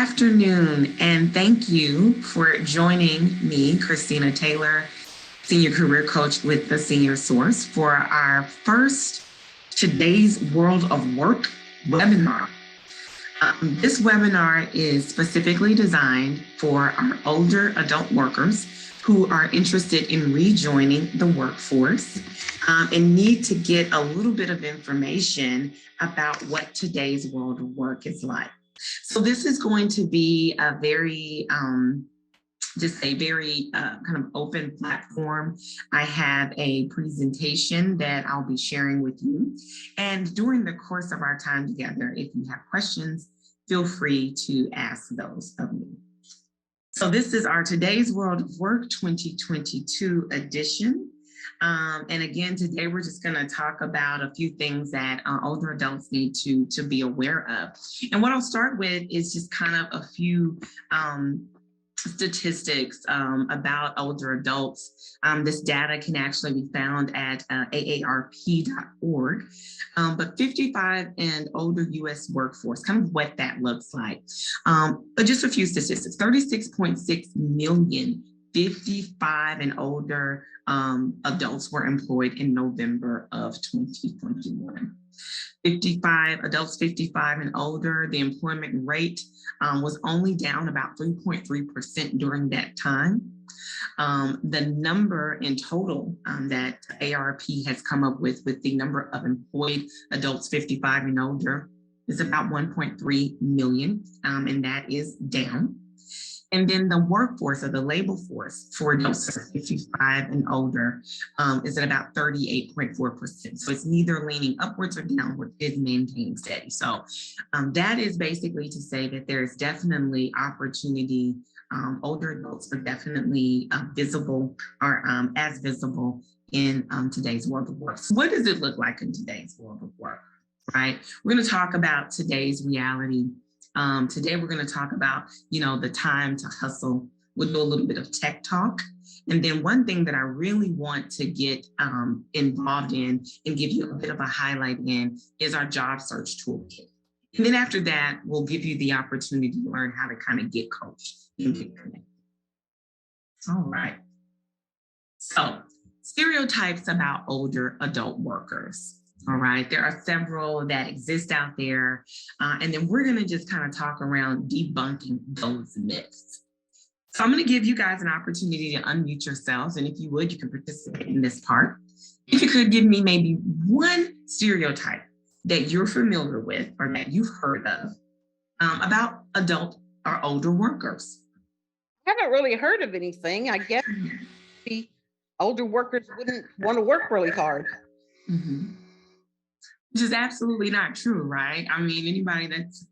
afternoon, and thank you for joining me, Christina Taylor, Senior Career Coach with the Senior Source, for our first Today's World of Work webinar. This webinar is specifically designed for our older adult workers who are interested in rejoining the workforce and need to get a little bit of information about what today's world of work is like. So this is going to be a very kind of open platform. I have a presentation that I'll be sharing with you. And during the course of our time together, if you have questions, feel free to ask those of me. So this is our Today's World of Work 2022 edition. And again, today we're just going to talk about a few things that older adults need to be aware of. And what I'll start with is just kind of a few statistics about older adults. This data can actually be found at aarp.org. But 55 and older U.S. workforce, kind of what that looks like. But just a few statistics, 36.6 million 55 and older adults were employed in November of 2021. 55 adults 55 and older, the employment rate was only down about 3.3% during that time. The number in total that ARP has come up with the number of employed adults 55 and older is about 1.3 million, and that is down. And then the workforce or the labor force for adults 55 and older is at about 38.4%. So it's neither leaning upwards or downward, it's maintaining steady. So that is basically to say that there's definitely opportunity. Older adults are definitely visible or as visible in today's world of work. So what does it look like in today's world of work, right? We're going to talk about today's reality. Today, we're going to talk about, the time to hustle. We'll do a little bit of tech talk. And then one thing that I really want to get involved in and give you a bit of a highlight in is our job search toolkit. And then after that, we'll give you the opportunity to learn how to kind of get coached and get connected. All right. So stereotypes about older adult workers. All right, there are several that exist out there. And then we're going to just kind of talk around debunking those myths. So I'm going to give you guys an opportunity to unmute yourselves. And if you would, you can participate in this part. If you could give me maybe one stereotype that you're familiar with or that you've heard of about adult or older workers. I haven't really heard of anything. I guess the older workers wouldn't want to work really hard. Mm-hmm. Which is absolutely not true, right? I mean, anybody that's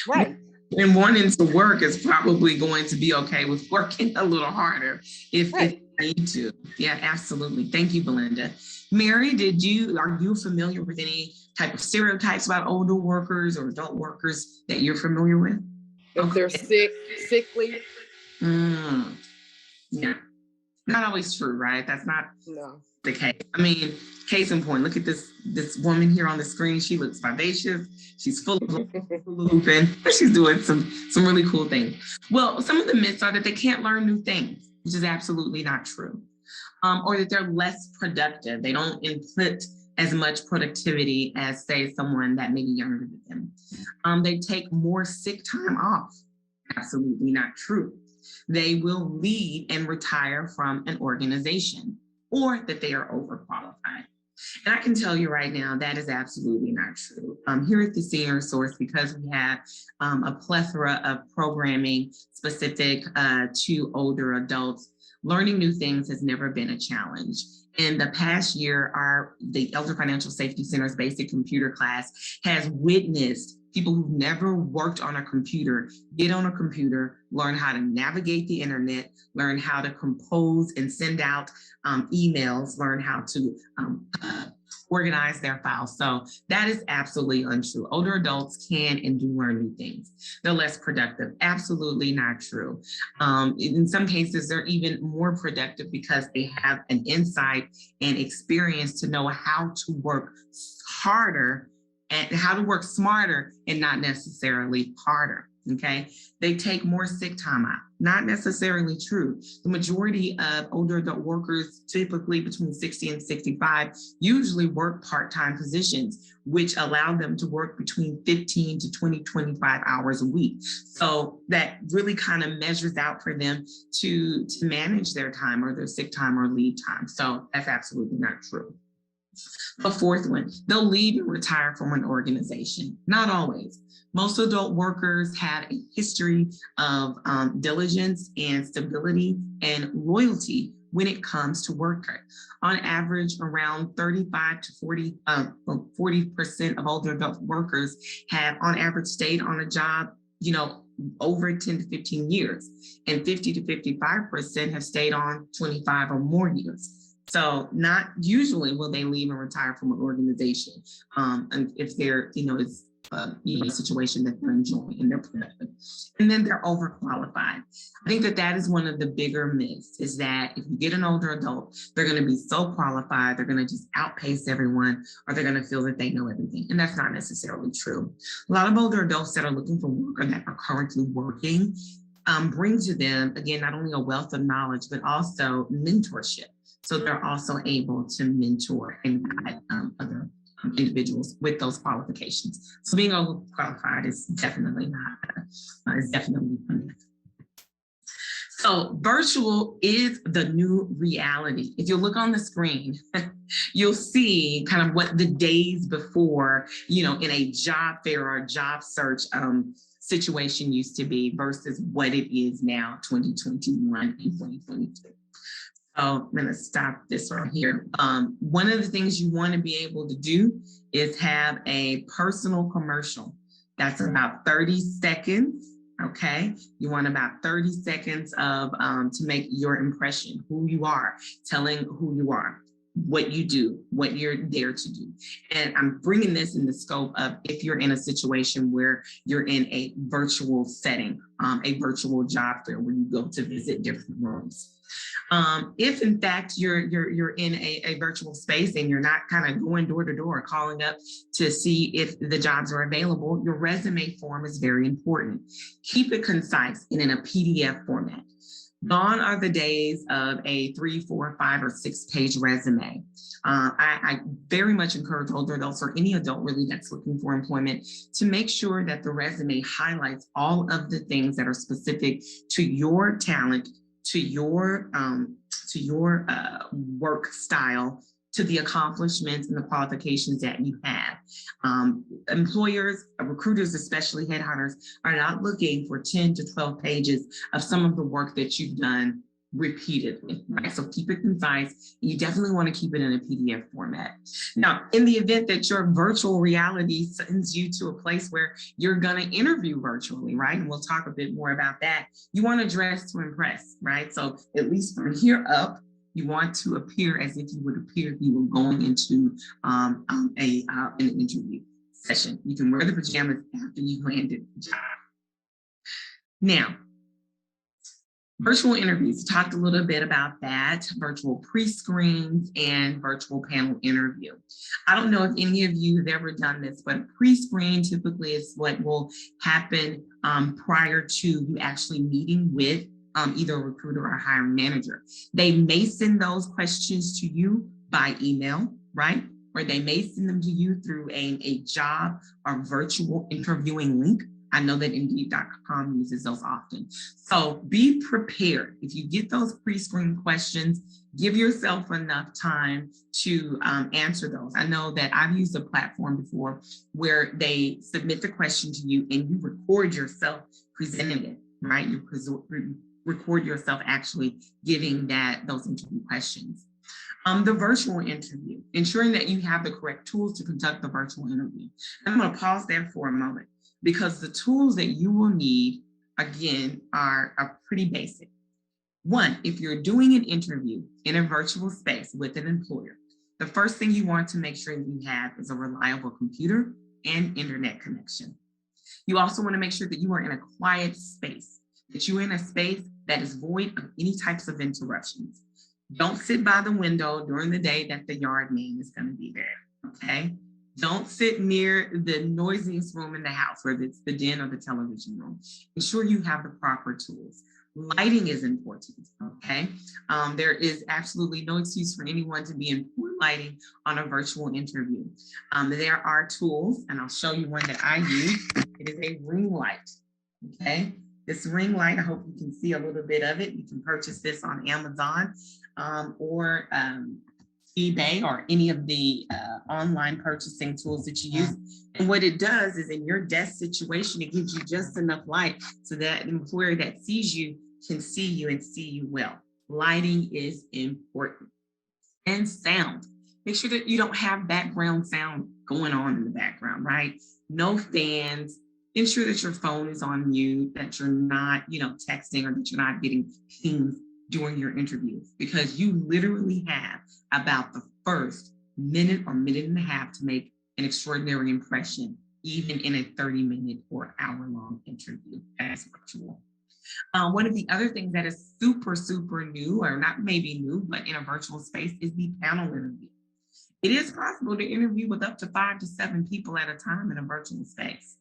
right and wanting to work is probably going to be okay with working a little harder if they need to. Yeah, absolutely. Thank you, Belinda. Mary, are you familiar with any type of stereotypes about older workers or adult workers that you're familiar with? If they're sickly. Yeah, not always true, right? That's not the case. I mean, case in point, look at this woman here on the screen. She looks vivacious. She's full of loop and she's doing some really cool things. Well, some of the myths are that they can't learn new things, which is absolutely not true. Or that they're less productive. They don't input as much productivity as, say, someone that may be younger than them. They take more sick time off. Absolutely not true. They will leave and retire from an organization, or that they are overqualified. And I can tell you right now, that is absolutely not true. Here at the Senior Source, because we have a plethora of programming specific to older adults, learning new things has never been a challenge. In the past year, the Elder Financial Safety Center's basic computer class has witnessed people who've never worked on a computer get on a computer, learn how to navigate the internet, learn how to compose and send out emails, learn how to organize their files. So that is absolutely untrue. Older adults can and do learn new things. They're less productive. Absolutely not true. In some cases, they're even more productive because they have an insight and experience to know how to work harder and how to work smarter and not necessarily harder. Okay. They take more sick time out. Not necessarily true. The majority of older adult workers, typically between 60 and 65, usually work part-time positions, which allow them to work between 15 to 25 hours a week. So that really kind of measures out for them to manage their time or their sick time or leave time. So that's absolutely not true. The fourth one, they'll leave and retire from an organization. Not always. Most adult workers have a history of diligence and stability and loyalty when it comes to work. On average, around 35 to 40% of older adult workers have on average stayed on a job, over 10 to 15 years, and 50 to 55% have stayed on 25 or more years. So not usually will they leave and retire from an organization and if they're, it's a situation that they're enjoying and they're productive. And then they're overqualified. I think that is one of the bigger myths, is that if you get an older adult, they're going to be so qualified, they're going to just outpace everyone, or they're going to feel that they know everything. And that's not necessarily true. A lot of older adults that are looking for work or that are currently working bring to them, again, not only a wealth of knowledge, but also mentorship. So they're also able to mentor and guide other individuals with those qualifications. So being overqualified is definitely not, is definitely a myth. So virtual is the new reality. If you look on the screen, you'll see kind of what the days before, in a job fair or a job search situation used to be versus what it is now, 2021 and 2022. So I'm going to stop this right here. One of the things you want to be able to do is have a personal commercial. That's about 30 seconds. Okay. You want about 30 seconds of to make your impression, who you are, telling who you are, what you do, what you're there to do. And I'm bringing this in the scope of if you're in a situation where you're in a virtual setting, a virtual job fair where you go to visit different rooms. If in fact you're in a virtual space and you're not kind of going door to door calling up to see if the jobs are available, your resume form is very important. Keep it concise and in a PDF format. Gone are the days of a 3, 4, 5, or 6-page resume. I very much encourage older adults or any adult really that's looking for employment to make sure that the resume highlights all of the things that are specific to your talent, to your work style, to the accomplishments and the qualifications that you have. Employers, recruiters, especially headhunters, are not looking for 10 to 12 pages of some of the work that you've done repeatedly, right? So keep it concise. You definitely want to keep it in a PDF format. Now, in the event that your virtual reality sends you to a place where you're going to interview virtually, right? And we'll talk a bit more about that. You want to dress to impress, right? So at least from here up, you want to appear as if you would appear if you were going into an interview session. You can wear the pajamas after you landed the job. Now, virtual interviews, talked a little bit about that, virtual pre-screens and virtual panel interview. I don't know if any of you have ever done this, but a pre-screen typically is what will happen prior to you actually meeting with either a recruiter or a hiring manager. They may send those questions to you by email, right? Or they may send them to you through a job or virtual interviewing link. I know that Indeed.com uses those often. So be prepared. If you get those pre-screen questions, give yourself enough time to answer those. I know that I've used a platform before where they submit the question to you and you record yourself presenting it, right? You record yourself actually giving those interview questions. The virtual interview, ensuring that you have the correct tools to conduct the virtual interview. I'm going to pause there for a moment because the tools that you will need, again, are pretty basic. One, if you're doing an interview in a virtual space with an employer, the first thing you want to make sure that you have is a reliable computer and internet connection. You also want to make sure that you are in a quiet space, that you're in a space that is void of any types of interruptions. Don't sit by the window during the day that the yard man is going to be there, okay? Don't sit near the noisiest room in the house, whether it's the den or the television room. Ensure you have the proper tools. Lighting is important, okay? There is absolutely no excuse for anyone to be in poor lighting on a virtual interview. There are tools, and I'll show you one that I use. It is a ring light, okay? This ring light, I hope you can see a little bit of it. You can purchase this on Amazon or eBay or any of the online purchasing tools that you use. And what it does is in your desk situation, it gives you just enough light so that the employer that sees you can see you and see you well. Lighting is important. And sound. Make sure that you don't have background sound going on in the background, right? No fans. Ensure that your phone is on mute, that you're not, texting or that you're not getting pings during your interview, because you literally have about the first minute or minute and a half to make an extraordinary impression, even in a 30-minute or hour-long interview as virtual. One of the other things that is super, super new, or not maybe new, but in a virtual space, is the panel interview. It is possible to interview with up to 5 to 7 people at a time in a virtual space.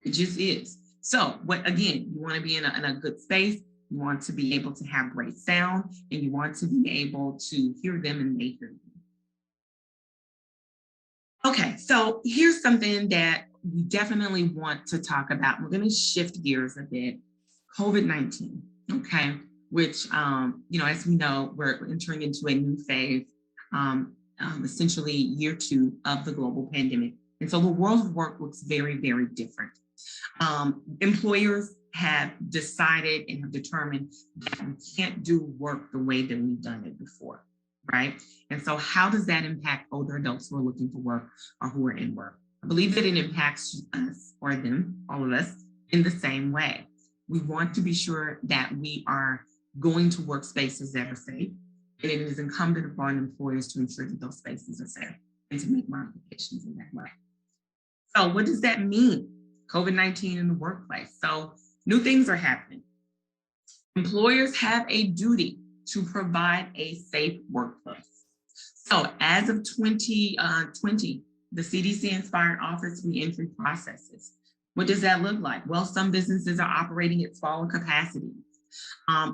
It just is. So, again, you want to be in a good space. You want to be able to have great sound, and you want to be able to hear them and they hear you. Okay, so here's something that we definitely want to talk about. We're going to shift gears a bit. COVID-19, okay, which, as we know, we're entering into a new phase, essentially year 2 of the global pandemic. And so the world of work looks very, very different. Employers have decided and have determined that we can't do work the way that we've done it before, right? And so how does that impact older adults who are looking for work or who are in work? I believe that it impacts us or them, all of us, in the same way. We want to be sure that we are going to workspaces that are safe, and it is incumbent upon employers to ensure that those spaces are safe and to make modifications in that way. So what does that mean? COVID-19 in the workplace. So new things are happening. Employers have a duty to provide a safe workplace. So as of 2020, the CDC inspired office reentry processes. What does that look like? Well, some businesses are operating at smaller capacities,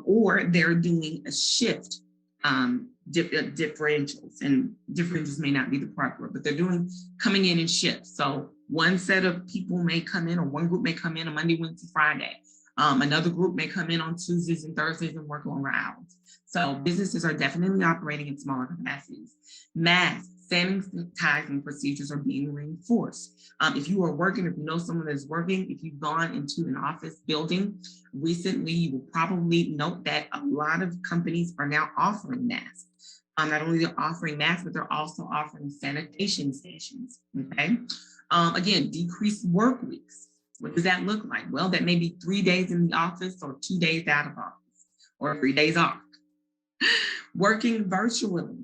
or they're doing a shift differentials, and differentials may not be the proper word, but they're coming in shifts. So one set of people may come in, or one group may come in on Monday, Wednesday, Friday. Another group may come in on Tuesdays and Thursdays and work longer hours. So businesses are definitely operating in smaller capacities. Masks, sanitizing procedures are being reinforced. If you are working, if you know someone that's working, if you've gone into an office building recently, you will probably note that a lot of companies are now offering masks. Not only they're offering masks, but they're also offering sanitation stations, okay? Again, decreased work weeks. What does that look like? Well, that may be 3 days in the office or 2 days out of office or 3 days off. Working virtually,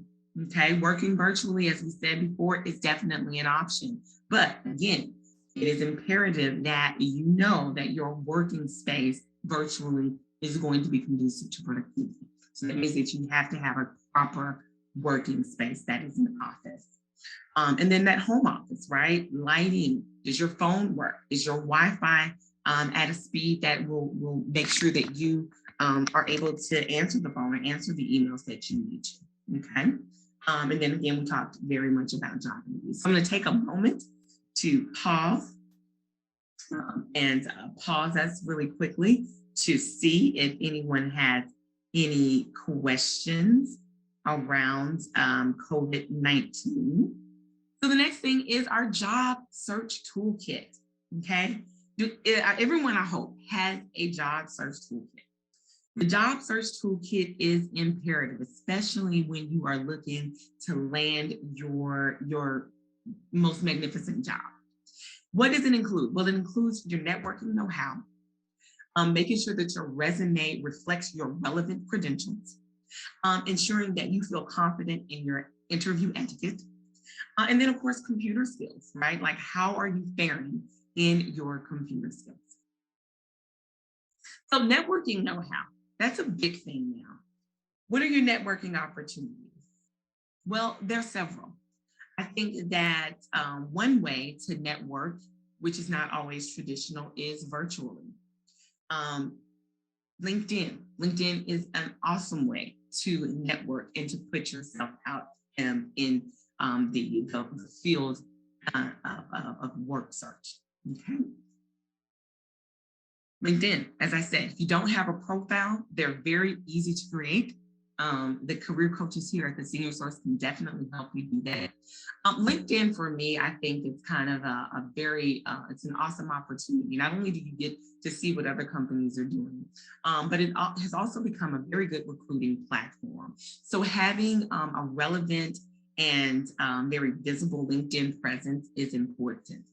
okay? Working virtually, as we said before, is definitely an option. But again, it is imperative that you know that your working space virtually is going to be conducive to productivity. So that means that you have to have a proper working space that is an office. And then that home office, right? Lighting. Does your phone work? Is your Wi-Fi at a speed that will make sure that you are able to answer the phone or answer the emails that you need to, okay? And then again, we talked very much about job interviews. So I'm going to take a moment to pause and pause us really quickly to see if anyone has any questions around COVID-19. So the next thing is our job search toolkit, okay? Everyone, I hope, has a job search toolkit. The job search toolkit is imperative, especially when you are looking to land your most magnificent job. What does it include? Well, it includes your networking know-how, making sure that your resume reflects your relevant credentials, ensuring that you feel confident in your interview etiquette, and then, of course, computer skills, right? Like, how are you faring in your computer skills? So networking know-how, that's a big thing now. What are your networking opportunities? Well, there are several. I think that one way to network, which is not always traditional, is virtually. Um, LinkedIn. LinkedIn is an awesome way to network and to put yourself out in the field of work search. Okay. LinkedIn, as I said, if you don't have a profile, they're very easy to create. The career coaches here at the Senior Source can definitely help you do that. LinkedIn for me, I think it's kind of a very, it's an awesome opportunity. Not only do you get to see what other companies are doing, but it has also become a very good recruiting platform. So having a relevant and very visible LinkedIn presence is important.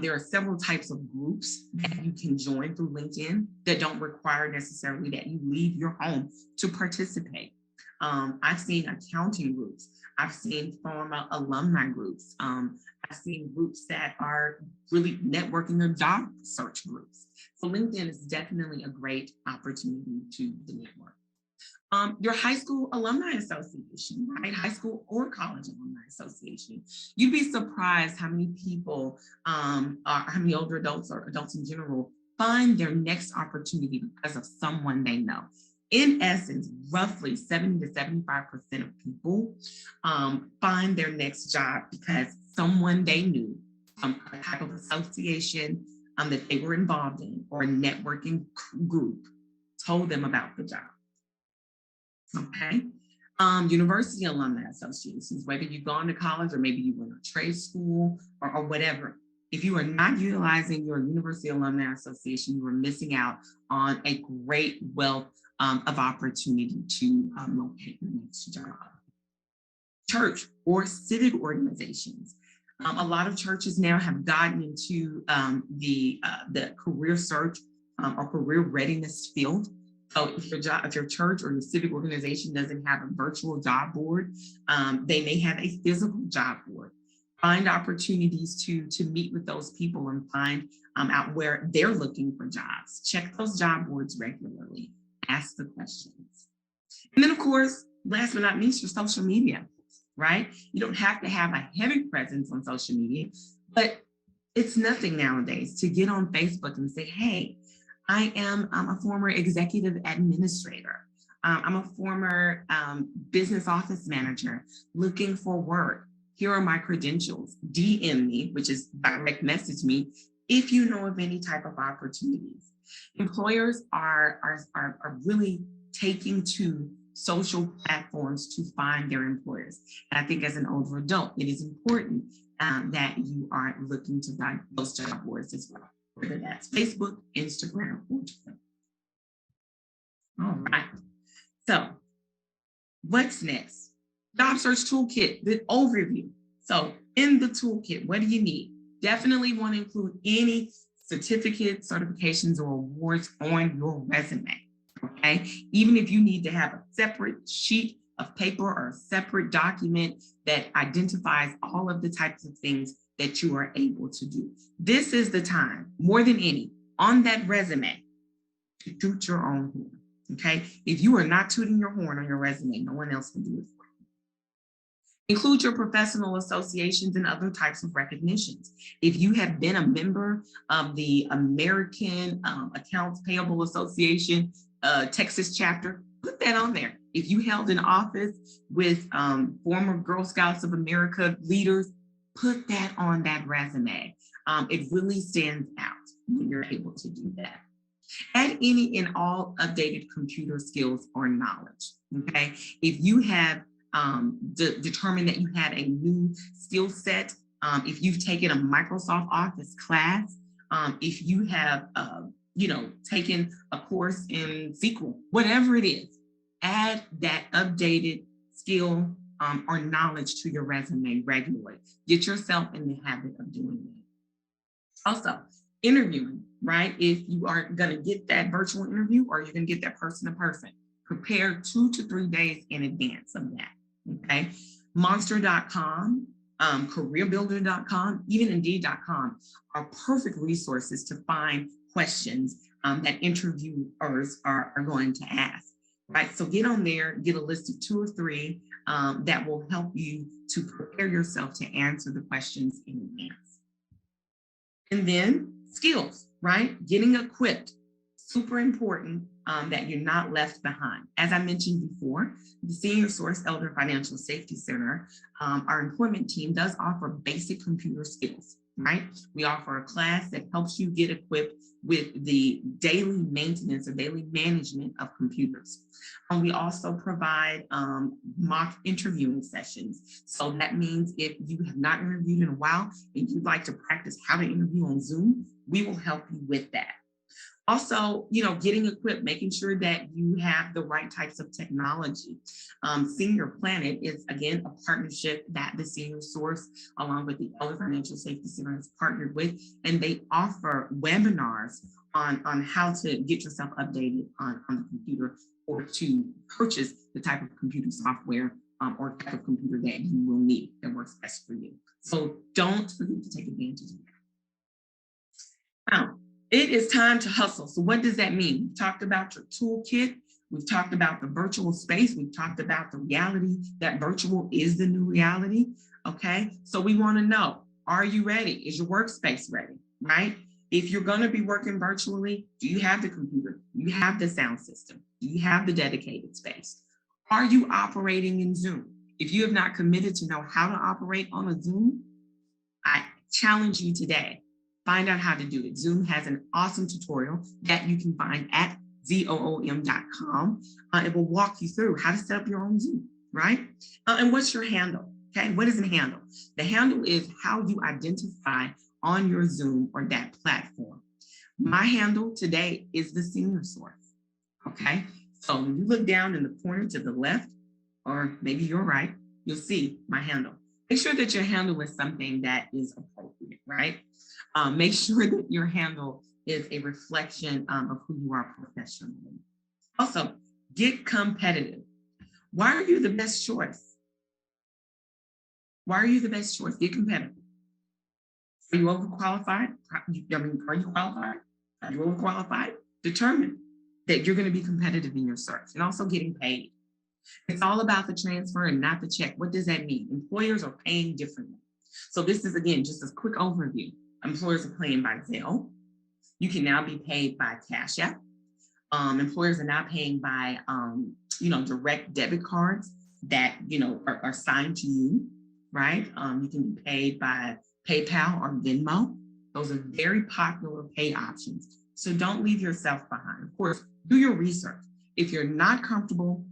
There are several types of groups that you can join through LinkedIn that don't require necessarily that you leave your home to participate. I've seen accounting groups. I've seen former alumni groups. I've seen groups that are really networking or job search groups. So LinkedIn is definitely a great opportunity to network. Your high school alumni association, right? High school or college alumni association. You'd be surprised how many people, how many older adults or adults in general find their next opportunity because of someone they know. In essence, roughly 70 to 75% of people find their next job because someone they knew, a type of association that they were involved in or a networking group told them about the job. Okay. University alumni associations, whether you've gone to college or maybe you went to trade school or whatever. If you are not utilizing your university alumni association, you are missing out on a great wealth of opportunity to locate your next job. Church or civic organizations. A lot of churches now have gotten into the career search or career readiness field. So if your church or your civic organization doesn't have a virtual job board, they may have a physical job board. Find opportunities to meet with those people and find out where they're looking for jobs. Check those job boards regularly. Ask the questions. And then, of course, last but not least, your social media, right? You don't have to have a heavy presence on social media, but it's nothing nowadays to get on Facebook and say, hey, I'm a former executive administrator. I'm a former business office manager looking for work. Here are my credentials. DM me, which is direct message me, if you know of any type of opportunities. Employers are really taking to social platforms to find their employers. And I think as an older adult, it is important that you are looking to find those job boards as well, whether that's Facebook, Instagram, or Twitter. All right. So what's next? Job search toolkit, the overview. So in the toolkit, what do you need? Definitely want to include any certificates, certifications, or awards on your resume. Okay. Even if you need to have a separate sheet of paper or a separate document that identifies all of the types of things that you are able to do. This is the time, more than any, on that resume to toot your own horn. Okay. If you are not tooting your horn on your resume, no one else can do it for you. Include your professional associations and other types of recognitions. If you have been a member of the American Accounts Payable Association, Texas chapter, put that on there. If you held an office with former Girl Scouts of America leaders, put that on that resume. It really stands out when you're able to do that. Add any and all updated computer skills or knowledge. Okay. If you have determined that you have a new skill set, if you've taken a Microsoft Office class, if you have taken a course in SQL, whatever it is, add that updated skill or knowledge to your resume regularly. Get yourself in the habit of doing that. Also, interviewing, right? If you are going to get that virtual interview or you're going to get that person to person, prepare 2 to 3 days in advance of that. Okay. Monster.com, careerbuilder.com, even Indeed.com are perfect resources to find questions that interviewers are going to ask. Right. So get on there, get a list of 2 or 3 that will help you to prepare yourself to answer the questions in advance. And then skills, right? Getting equipped, super important that you're not left behind. As I mentioned before, the Senior Source Elder Financial Safety Center, our employment team does offer basic computer skills, right? We offer a class that helps you get equipped with the daily maintenance or daily management of computers. We also provide mock interviewing sessions. So that means if you have not interviewed in a while and you'd like to practice how to interview on Zoom, we will help you with that. Also, getting equipped, making sure that you have the right types of technology. Senior Planet is, again, a partnership that the Senior Source, along with the Elder Financial Safety Center, has partnered with, and they offer webinars on how to get yourself updated on the computer or to purchase the type of computer software or type of computer that you will need that works best for you. So don't forget to take advantage of that. Now, it is time to hustle. So what does that mean? We've talked about your toolkit. We've talked about the virtual space. We've talked about the reality that virtual is the new reality. Okay. So we want to know, are you ready? Is your workspace ready? Right? If you're going to be working virtually, do you have the computer? Do you have the sound system? Do you have the dedicated space? Are you operating in Zoom? If you have not committed to know how to operate on a Zoom, I challenge you today. Find out how to do it. Zoom has an awesome tutorial that you can find at zoom.com. It will walk you through how to set up your own Zoom, right? And what's your handle? Okay, what is a handle? The handle is how you identify on your Zoom or that platform. My handle today is the Senior Source. Okay, so when you look down in the corner to the left, or maybe you're right, you'll see my handle. Make sure that your handle is something that is appropriate, right? Make sure that your handle is a reflection of who you are professionally. Also, get competitive. Why are you the best choice? Why are you the best choice? Get competitive. Are you overqualified? Are you qualified? Are you overqualified? Determine that you're going to be competitive in your search and also getting paid. It's all about the transfer and not the check. What does that mean? Employers are paying differently. So this is, again, just a quick overview. Employers are paying by Zelle. You can now be paid by Cash App. Employers are now paying by, direct debit cards that, are signed to you, right? You can be paid by PayPal or Venmo. Those are very popular pay options. So don't leave yourself behind. Of course, do your research. If you're not comfortable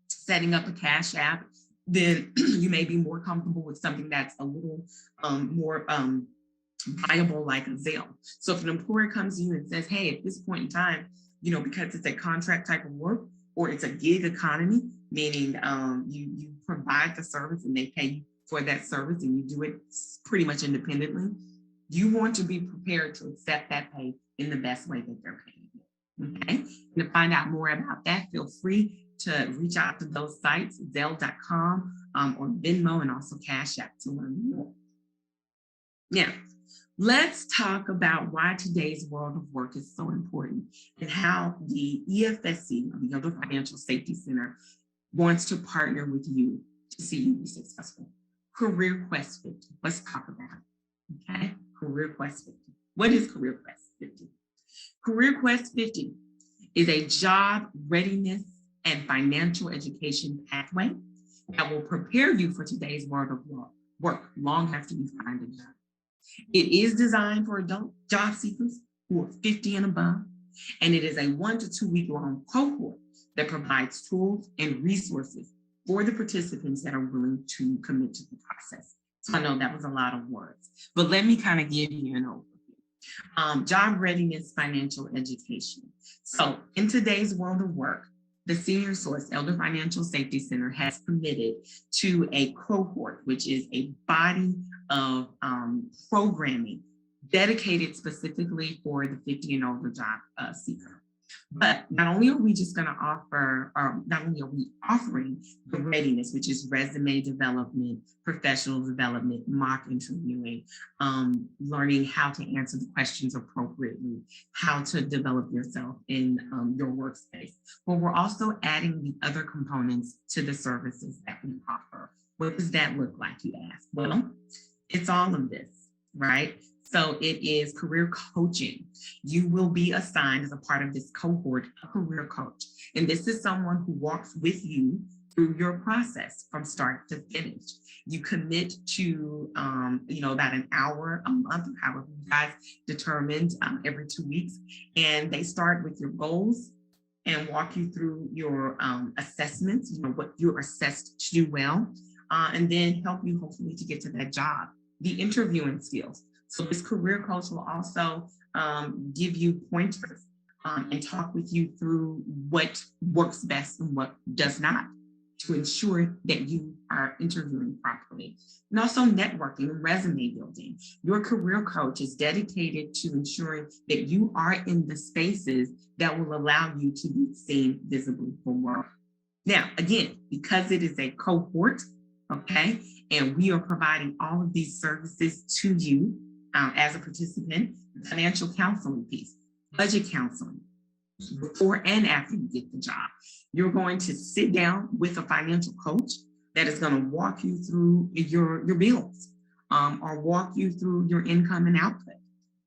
setting up a Cash App, then you may be more comfortable with something that's a little more viable, like a Zelle. So if an employer comes to you and says, hey, at this point in time, because it's a contract type of work or it's a gig economy, meaning you provide the service and they pay you for that service and you do it pretty much independently, you want to be prepared to accept that pay in the best way that they're paying you. Okay. And to find out more about that, feel free to reach out to those sites, Zelle.com or Venmo, and also Cash App to learn more. Now, let's talk about why today's world of work is so important and how the EFSC, the Elder Financial Safety Center, wants to partner with you to see you be successful. Career Quest 50. Let's talk about it. Okay? Career Quest 50. What is Career Quest 50? Career Quest 50 is a job readiness and financial education pathway that will prepare you for today's world of work long after you find a job. It is designed for adult job seekers who are 50 and above, and it is a 1 to 2 week long cohort that provides tools and resources for the participants that are willing to commit to the process. So I know that was a lot of words, but let me kind of give you an overview. Job readiness, financial education. So in today's world of work, the Senior Source Elder Financial Safety Center has committed to a cohort, which is a body of programming dedicated specifically for the 50 and older job seeker. But not only are we just going to offer, or not only are we offering the readiness, which is resume development, professional development, mock interviewing, learning how to answer the questions appropriately, how to develop yourself in your workspace. But we're also adding the other components to the services that we offer. What does that look like, you ask? Well, it's all of this, right? So it is career coaching. You will be assigned as a part of this cohort a career coach. And this is someone who walks with you through your process from start to finish. You commit to, about an hour a month, however you guys determined, every 2 weeks. And they start with your goals and walk you through your assessments, what you're assessed to do well, and then help you hopefully to get to that job. The interviewing skills. So this career coach will also give you pointers and talk with you through what works best and what does not, to ensure that you are interviewing properly. And also networking and resume building. Your career coach is dedicated to ensuring that you are in the spaces that will allow you to be seen visibly for work. Now, again, because it is a cohort, okay, and we are providing all of these services to you as a participant, financial counseling piece, budget counseling, before and after you get the job. You're going to sit down with a financial coach that is going to walk you through your bills, or walk you through your income and output.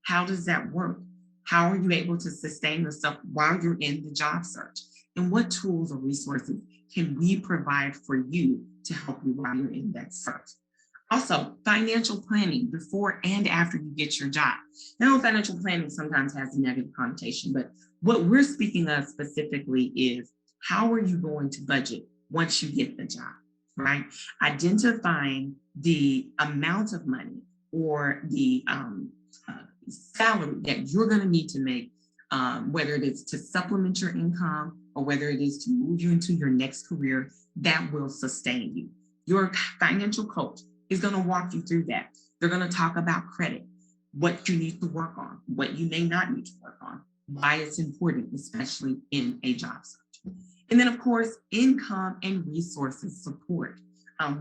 How does that work? How are you able to sustain yourself while you're in the job search? And what tools or resources can we provide for you to help you while you're in that search? Also, financial planning before and after you get your job. Now, financial planning sometimes has a negative connotation, but what we're speaking of specifically is how are you going to budget once you get the job, right? Identifying the amount of money or the salary that you're going to need to make, whether it is to supplement your income or whether it is to move you into your next career that will sustain you. Your financial coach is going to walk you through that. They're going to talk about credit, what you need to work on, what you may not need to work on, why it's important, especially in a job search. And then, of course, income and resources support.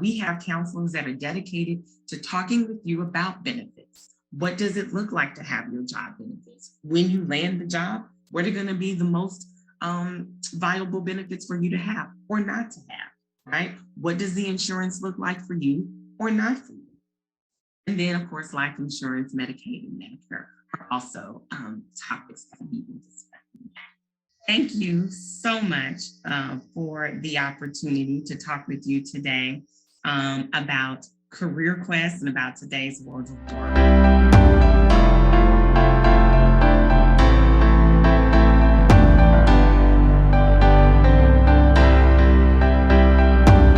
We have counselors that are dedicated to talking with you about benefits. What does it look like to have your job benefits? When you land the job, what are going to be the most viable benefits for you to have or not to have, right? What does the insurance look like for you or not for you? And then, of course, life insurance, Medicaid, and Medicare are also topics that we will discuss. Thank you so much for the opportunity to talk with you today about Career Quest and about today's world of work.